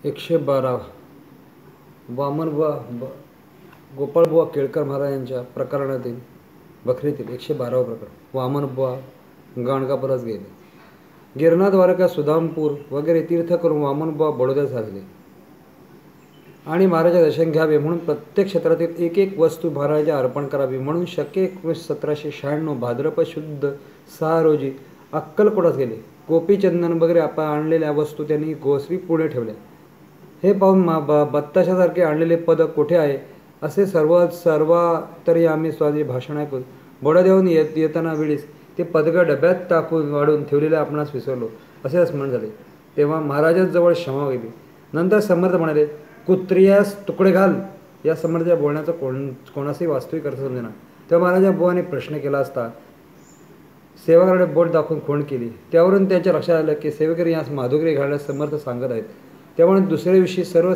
112 वामनबुवा गोपाळबुवा केळकर महाराजांच्या प्रकरणातील बखरीतील 112 प्रकरण. वामनबुवा गाणगापुरास गेले. गिरणा, द्वारका, सुदामपूर वगैरे तीर्थ करून वामनबुवा बडोद्यास झाले आणि महाराजा दर्शन घ्यावे म्हणून प्रत्येक क्षेत्रातील एक एक वस्तू महाराजा अर्पण करावी म्हणून शके 1796 भाद्रपद शुद्ध 6 रोजी अक्कलकोटास गेले. गोपीचंदन वगैरे आपण आणलेल्या वस्तू त्यांनी गोसरी पुढे ठेवल्या. हे पाहून बत्ताशासारखे आणलेले पद कोठे आहे असे सर्वातरी आम्ही स्वामी भाषण ऐकून बडोद्याहून येताना वेळीस ते पदकं डब्यात टाकून वाढून ठेवलेले आपणास विसरलो असे स्मरण झाले. तेव्हा महाराजांजवळ क्षमा केली. नंतर समर्थ म्हणाले, कुत्रियास तुकडे घाल. या समर्थाच्या बोलण्याचा कोणासही वास्तविक अर्थ समजेना. तेव्हा महाराजा बुवाने प्रश्न केला असता सेवकाकडे बोट दाखवून खोड केली. त्यावरून त्यांच्या लक्षात आलं की सेवकरी यास माधुकरी घालण्यास समर्थ सांगत आहेत. त्यामुळे दुसऱ्या दिवशी सर्व